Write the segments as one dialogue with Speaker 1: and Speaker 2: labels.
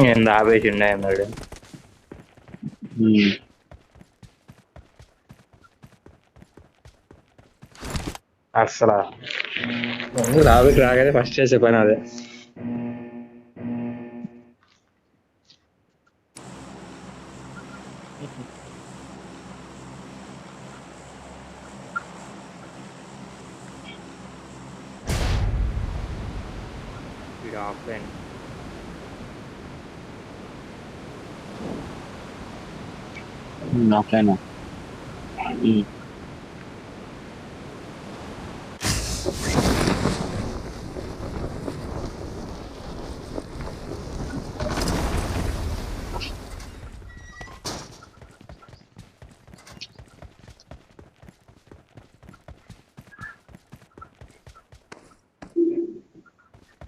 Speaker 1: ఏంది ఆపేసిండే అన్నాడు. అసలు రాబోకి రాగానే ఫస్ట్ చేసే పని అదే. ఇది ఆఫ్లైన్.
Speaker 2: Offline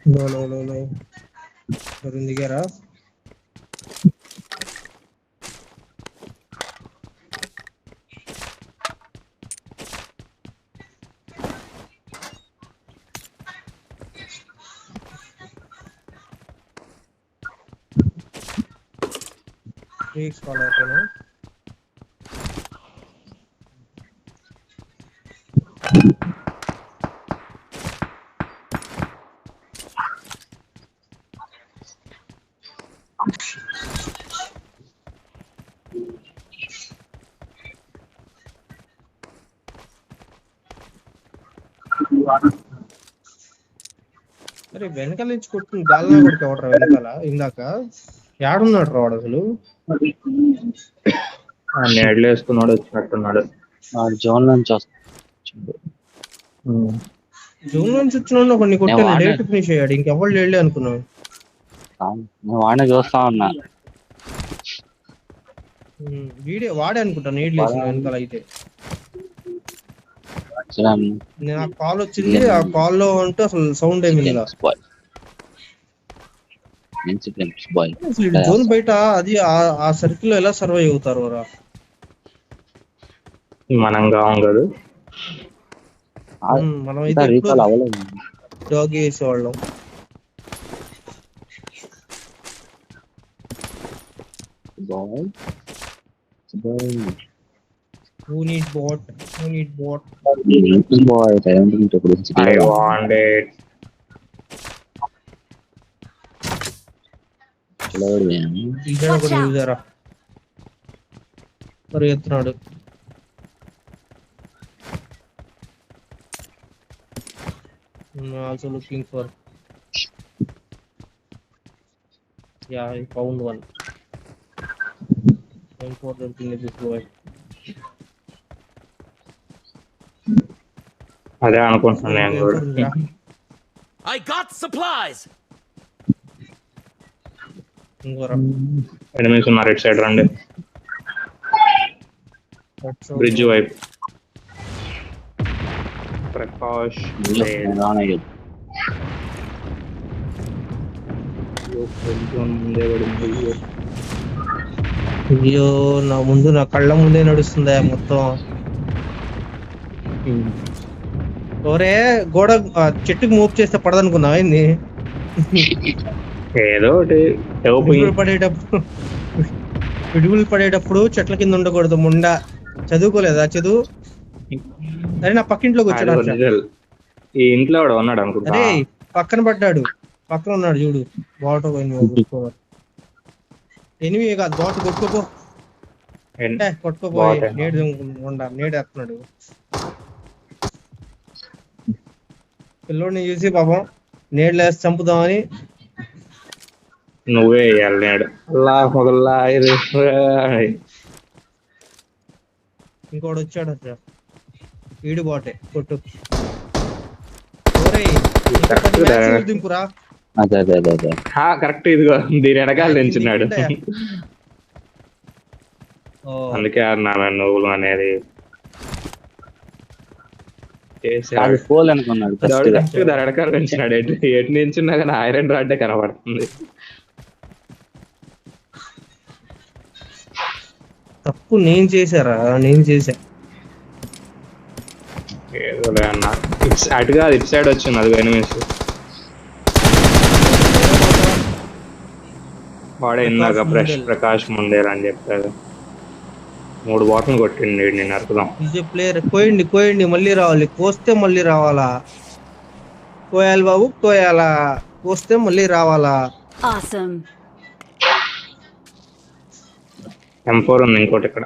Speaker 3: No. ఎవరు దిగారా? వీక్స్ ఫాలో అవుతాను. అరే వెనకాల నుంచి కొట్టిన గాల్లో కొడుకు ఎవడరా వెనకాల ఇందాక? ఏడున్నాడు రాడు అసలు?
Speaker 1: నేడ్లు వేసుకున్నాడు వచ్చినట్టున్నాడు.
Speaker 2: జోన్ నుంచి వస్తుంది.
Speaker 3: జూన్ నుంచి వచ్చిన కొన్ని కొట్టాను, డైరెక్ట్ ఫినిష్ అయ్యాడు. ఇంకెవరు లేడే అనుకున్నాను.
Speaker 2: నేను వాడిని చూస్తా ఉన్నా.
Speaker 3: వీడియో వాడే అనుకుంటా నీళ్ళు వేసిన వెనకాల. అయితే నేను ఆ కాల్ వచ్చింది, ఆ కాల్ లో ఉంటే అసలు సౌండ్ ఏమి అసలు జోన్ బయట అది ఆ సర్కిల్ లో ఎలా సర్వైవ్ అవుతారు రా?
Speaker 1: మనం కాదు
Speaker 3: మనం అయితే dog వేసేవాళ్ళం. Who need bot?
Speaker 1: I want it.
Speaker 3: చూసారా పరిగెత్తున్నాడు. Also looking for. Yeah, I found one. Important thing is this boy.
Speaker 1: అదే అనుకుంటున్నాను నేను కూడా.
Speaker 4: I got supplies.
Speaker 1: ఎనిమిస్ ఉన్నారు ఇటు సైడ్ రండి. బ్రిడ్జ్ వైపు ప్రకాష్ ముందే పడింది.
Speaker 3: అయ్యో నా ముందు, నా కళ్ళ ముందే నడుస్తుందా మొత్తం. ఓరే గోడ చెట్టుకు మూవ్ చేస్తే పడదనుకున్నావా ఏంది?
Speaker 1: ఏదో ఒకటి
Speaker 3: పిడుగులు పడేటప్పుడు చెట్ల కింద ఉండకూడదు. ముండా చదువుకోలేదా? చదువు. అరే నా పక్కింట్లోకి వచ్చాడు.
Speaker 1: ఈ ఇంట్లో ఉన్నాడు అనుకుంటా.
Speaker 3: అరే పక్కన పడ్డాడు, పక్కన ఉన్నాడు చూడు. బాట ఎనిమి కాదు, బాట కొట్టుకోపో. కొట్టుకోపోయి నేడేస్తున్నాడు. పిల్లోడిని చూసి పాపం నేడు వేసి చంపుదామని
Speaker 1: నువ్వే వేయాలి నేడు.
Speaker 3: ఇంకోటి వచ్చాడు అసలు, ఈడు బాటే కొట్టు. దింపురా.
Speaker 1: కరెక్ట్, ఇదిగో దీని వెనకాల నించున్నాడు. అందుకే అన్నాను నువ్వులు అనేది. దాని వెనకాల నించున్నాడు. ఎటు నించున్నా కానీ ఐరన్ రాడ్డే కనబడుతుంది.
Speaker 3: తప్పు నేను చేశారా? నేను చేశా.
Speaker 1: ఏదోలే అన్న, అటు కాదు ఇటు సైడ్ వచ్చింది. అది ఎనిమిస్ వాడే ఇందాక ప్రకాష్ ముండేర్ అని చెప్పారు. 3 బాటలు కొట్టిండి నేను అర్థం.
Speaker 3: Easy player. కోయండి కోయండి, మళ్ళీ రావాలి. కోస్తే మళ్ళీ రావాలా? కోయాలి బాబు, కోయాలా? కోస్తే మళ్ళీ రావాలా?
Speaker 5: Awesome.
Speaker 1: M4 ఉంది ఇంకోటి ఇక్కడ.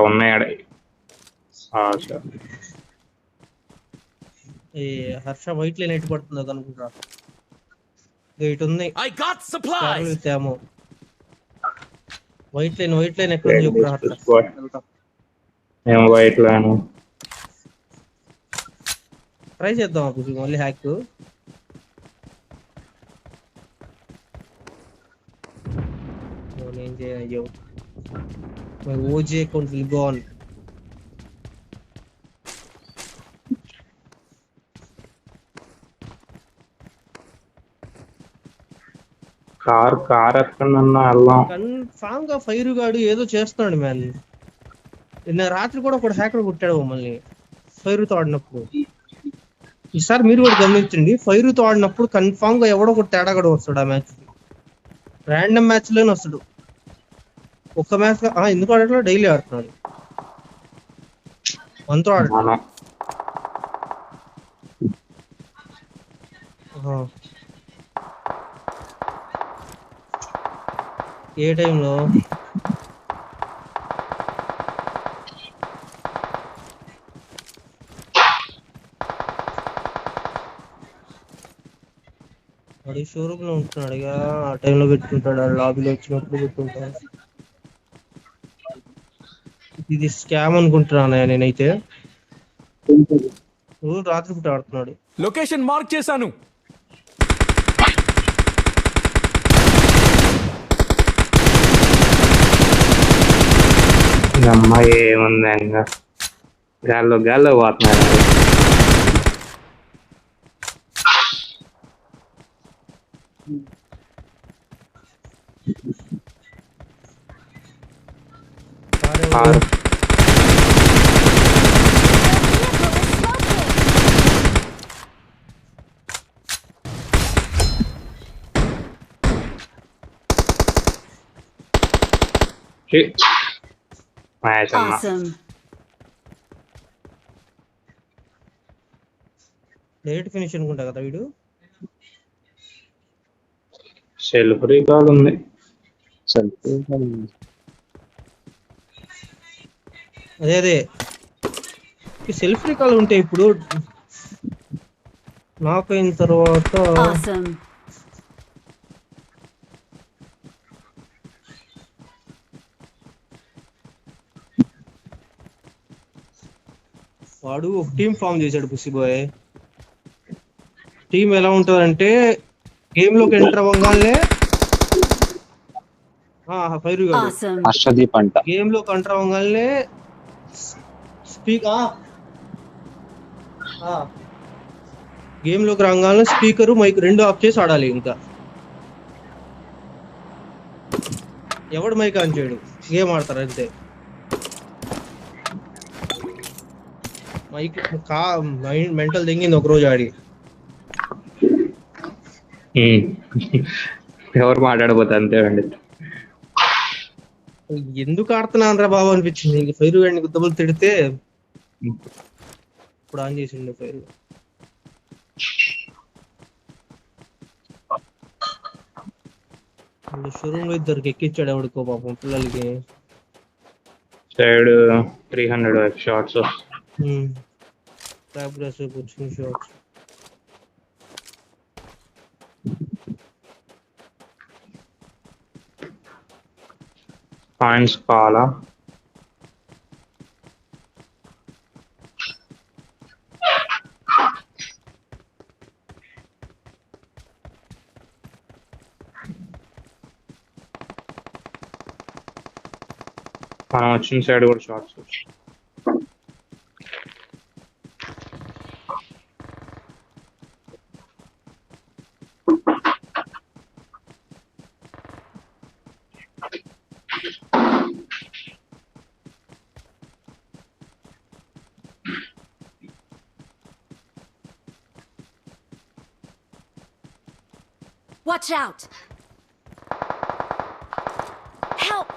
Speaker 1: ఉన్నాయి ఆడ. సరే.
Speaker 3: ఈ హర్ష వైట్ లైన్ ఎటు పడుతుందో కనుకుంటా. ఇటు ఉంది
Speaker 4: I got supplies.
Speaker 3: తేమో. వైట్ లైన్ ఎక్కడ ఉంది చెప్పురా హర్ష.
Speaker 1: ఏం వైట్ లైన్?
Speaker 3: ట్రై చేద్దాం అప్పుడు మళ్ళీ హ్యాక్. నేను చేయను. My OG account will go on.
Speaker 1: Car ఎక్కడన్నా వెళ్దాం.
Speaker 3: కన్ఫామ్ గా ఫైర్ గాడు ఏదో చేస్తున్నాడు మ్యాన్. నిన్న రాత్రి కూడా ఒక హ్యాకర్ కొట్టాడు మమ్మల్ని ఫైర్ తో ఆడినప్పుడు. ఈసారి మీరు కూడా గమనించండి, ఫైర్ తో ఆడినప్పుడు కన్ఫామ్ గా ఎవడో ఒక తేడా కూడా వస్తాడు. ఆ మ్యాచ్ ర్యాండమ్ మ్యాచ్ లోనే వస్తాడు. ఒక్క మ్యాచ్ ఎందుకు ఆడట్లో డైలీ ఆడుతున్నాడు. మనతో ఆడుతున్నాడు. ఏ టైంలో? వాడి షోరూమ్ లో ఉంటున్నాడు ఇక. ఆ టైంలో పెట్టుకుంటాడు, ఆ లాబీలో వచ్చినప్పుడు పెట్టుకుంటాడు. ఇది స్కామ్ అనుకుంటున్నాను నేనైతే. రాత్రి పూట ఆడుతున్నాడు.
Speaker 4: లొకేషన్ మార్క్ చేశాను.
Speaker 1: అమ్మాయి ఏముంది ఇంకా గాల్లో పోతున్నాడు. Car
Speaker 5: Awesome.
Speaker 3: లేట్ ఫినిష్ అనుకుంటా కదా వీడు.
Speaker 1: సెల్ఫ్ రీకాల్ ఉంది.
Speaker 3: అదే సెల్ఫ్ రీకాల్ ఉంటే ఇప్పుడు నాక్ అయిన తర్వాత
Speaker 5: Awesome.
Speaker 3: వాడు ఒక టీం ఫామ్ చేశాడు పుసిబాయ్. టీం ఎలా ఉంటుందంటే గేమ్ లోకి ఎంటర్ అవ్వగానే
Speaker 5: Awesome.
Speaker 2: హర్షదీప్ అంట.
Speaker 3: గేమ్ లోకి ఎంటర్ అవ్వగానే గేమ్ లోకి రాగానే స్పీకర్ మైక్ రెండు ఆఫ్ చేసి ఆడాలి. ఇంకా ఎవడు మైక్ ఆన్ చేయడు, గేమ్ ఆడతారు అంతే. మైక్ మెంటల్ దింగింది ఒక రోజు ఆడి.
Speaker 1: ఎవరు మాట్లాడబోతే అంతే అండి.
Speaker 3: ఎందుకు ఆడుతున్నాను రా బాబు అనిపించింది. ఇంక ఫైర్ గాడిని గుద్దబులు తిడితే ఇప్పుడు ఆన్ చేసిండు ఫైర్. షోరూమ్ లో ఇద్దరికి ఎక్కించాడు ఎవడికో పాపం పిల్లలకి.
Speaker 1: Side 300 shorts.
Speaker 3: షార్ట్స్
Speaker 1: పాయింట్స్ కావాలా? మనం వచ్చిన సైడ్ కూడా షార్ట్స్.
Speaker 5: Watch out! Help!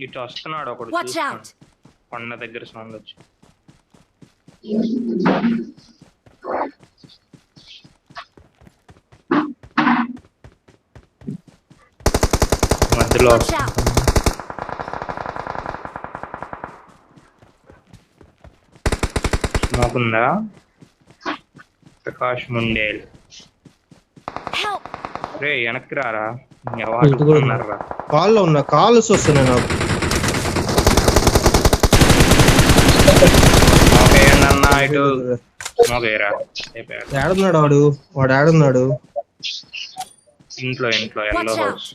Speaker 1: ఇటు వస్తున్నాడు ఒకడు.
Speaker 5: Watch
Speaker 1: చూస్తున్నాడు.
Speaker 5: out!
Speaker 1: కొండ దగ్గర సౌండ్ వచ్చి మధ్యలో
Speaker 5: Watch out!
Speaker 1: స్మోకుందా. ప్రకాష్ ముండేల్
Speaker 5: Help!
Speaker 1: రే వెనక్కి రారా.
Speaker 3: ఇటు కూడా ఉన్నా.
Speaker 1: ఉన్నారా
Speaker 3: కాల్లో ఉన్నా, కాల్స్ వస్తున్నాయి నాకు.
Speaker 1: అన్నా ఇటు స్మోకేరా.
Speaker 3: ఏడున్నాడు వాడు? వాడు ఏడున్నాడు?
Speaker 1: ఇంట్లో ఎల్లో హౌస్.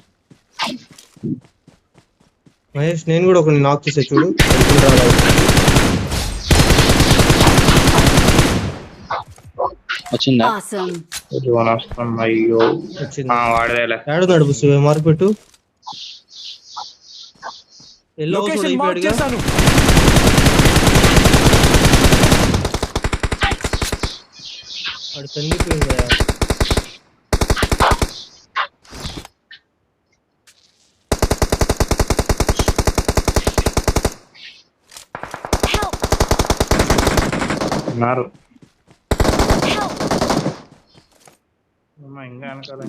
Speaker 3: మహేష్ నేను కూడా ఒక నాక్ చేసే చూడు.
Speaker 2: వచ్చిందా?
Speaker 5: Awesome!
Speaker 1: జోన్ వస్తుంది. అయ్యో
Speaker 3: వచ్చింది.
Speaker 1: వాడదేలే.
Speaker 3: ఏడున్నాడు బుస్? మార్క్ పెట్టు. ఎల్లో హౌస్
Speaker 4: లొకేషన్ మార్క్
Speaker 3: అయిపోయాడుగా.
Speaker 4: చేశాను.
Speaker 3: వాడు తన్నిపోయిందా?
Speaker 5: Help!
Speaker 1: ఉన్నారు.
Speaker 5: Help!
Speaker 1: ఇంకా వెనకాల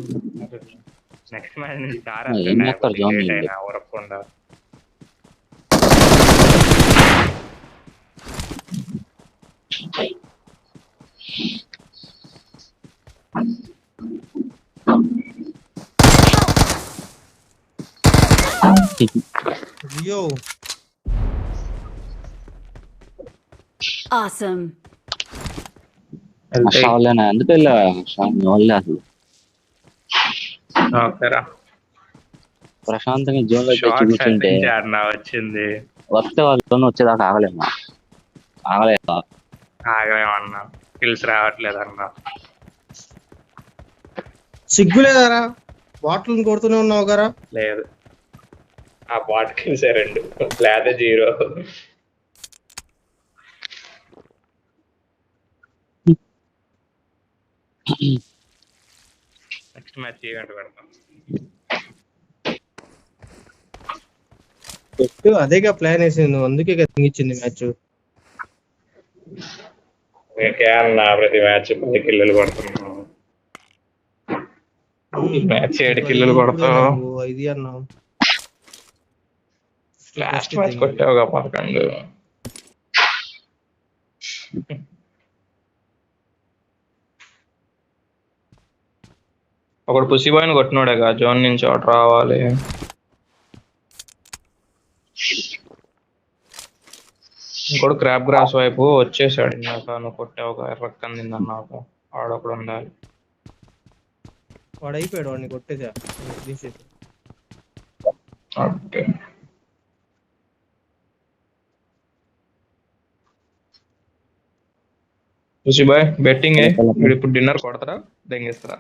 Speaker 1: నెక్స్ట్ మ్యాచ్ నుంచి
Speaker 2: ఏం చేస్తారు జోన్ వీళ్ళు?
Speaker 1: అయినా ఊరకుండా.
Speaker 3: అయ్యో
Speaker 5: Awesome!
Speaker 2: షావులేనా? ఎందుకు వెళ్ళా వాళ్ళే అసలు
Speaker 1: ఓకేరా.
Speaker 2: ప్రశాంతంగా జోన్ లో
Speaker 1: షార్ట్
Speaker 2: కూర్చుంటే
Speaker 1: వచ్చింది.
Speaker 2: వస్తే వాళ్ళతో వచ్చేదాకా ఆగలేమా? ఆగలేదా?
Speaker 1: ఆగలేమన్నా. స్కిల్స్ రావట్లేదు అన్నా.
Speaker 3: సిగ్గులేదారా? బాటిల్ కొడుతూనే ఉన్నావు కదా.
Speaker 1: లేదు ఆ బాట్ కిల్సే 2 లేదా 0. నెక్స్ట్ మ్యాచ్ ఈవెంట్ పెడతాం.
Speaker 3: పెట్టు, అదేగా ప్లాన్ వేసింది నువ్వు, అందుకే ఇచ్చింది మ్యాచ్.
Speaker 1: మీకే అన్నా ప్రతి మ్యాచ్ 10 కిల్లులు కొడుతున్నాం. ఈ మ్యాచ్ 7 కిల్లులు కొడతాం.
Speaker 3: ఇది అన్నావు.
Speaker 1: లాస్ట్ మ్యాచ్ కొట్టావుగా 11. ఒకడు పుసిబాయిని కొట్టినాడేగా. జోన్ నుంచి ఒకటి రావాలి. ఇంకోటి క్రాప్ గ్రాస్ వైపు వచ్చేసాడు. ఇందాక నువ్వు కొట్టావుగా ఎర్రక్కందింది అన్నాక ఆడొకడు ఉండాలి.
Speaker 3: వాడు అయిపోయాడు, వాడిని కొట్టేసా.
Speaker 1: ఓకే పుసిబాయ్ బెట్టింగ్ వీడు ఇప్పుడు డిన్నర్ కొడతారా దెంగిస్తారా?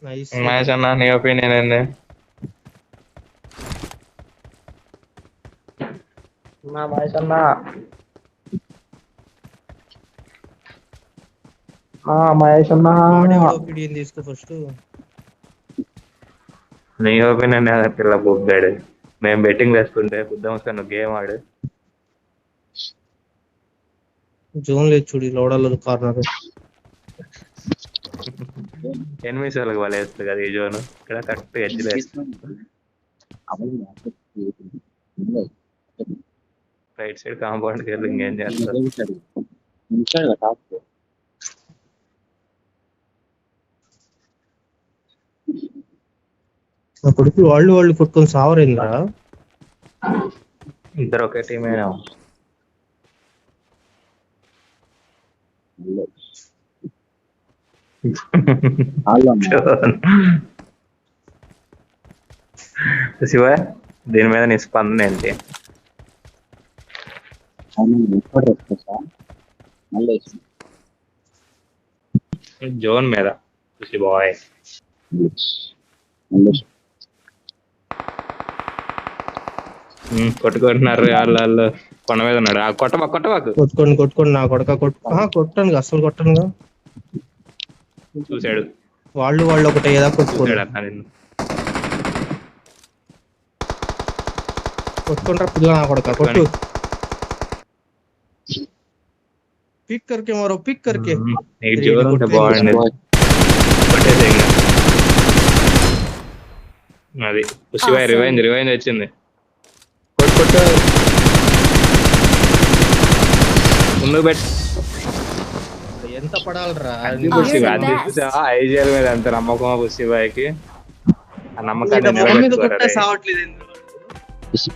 Speaker 3: నైస్.
Speaker 1: మ్యాచ్ అన్నా నీ ఒపీనియన్ ఏంది? నా మ్యాచ్ అన్నా మహేష్ అన్నా
Speaker 3: ఒపీనియన్ తీసుకో ఫస్ట్.
Speaker 1: నీ ఒపీనియన్ పిల్ల బొగ్గాడు. మేము బెట్టింగ్ వేసుకుంటే బుద్ధం వస్తే నువ్వు గేమ్ ఆడు.
Speaker 3: జోన్ లేదు చూడు, లోడలేదు కార్నర్.
Speaker 1: ఎనిమిది సార్లు వాళ్ళు వేస్తుంది కదా ఈ జోన్. ఇక్కడ కరెక్ట్ ఎడ్జ్ రైట్ సైడ్ కాంపౌండ్కి వెళ్ళి ఇంకేం చేస్తారు?
Speaker 3: నా కొడుకు వాళ్ళు కొట్టుకొని సావరైందా?
Speaker 1: ఇద్దరు ఒకే టీమేనా? శివ దీని మీద నీ స్పందన ఏంటి?
Speaker 2: మళ్ళీ
Speaker 1: జోన్ మీద చూసి బాయ్.
Speaker 2: మళ్ళీ
Speaker 1: కొట్టుకుంటున్నారు వాళ్ళు. కొండ మీద ఉన్నాడు. ఆ కొట్టబాకు
Speaker 3: కొట్టుకోండి నా కొడక కొట్టాను అసలు కొట్టానుగా.
Speaker 1: చూసాడు
Speaker 3: వాళ్ళు ఒకటే ఏదా కొట్టుకోండి
Speaker 1: అన్న నిన్ను.
Speaker 3: కొట్టుకుంటారా పిల్ల నా కొడక కొట్టు. పిక్ కర్కే మరో పిక్ కర్కే.
Speaker 1: నీకు జోన్ ఉంటే బాగుండేది. కొట్టేసే ఇంకా. అది పుష్టిబాయ్ రివైంజ్ వచ్చింది. కొట్టు ముందుకు పెట్టు.
Speaker 3: ఎంత పడాలరా
Speaker 1: ఐజీఎల్ మీద ఎంత నమ్మకమా పుష్టిబాయ్కి. ఆ నమ్మకాన్ని
Speaker 3: మీద కొట్టే
Speaker 1: నిలబెట్టుకోరా రే.
Speaker 3: సావట్లేదు.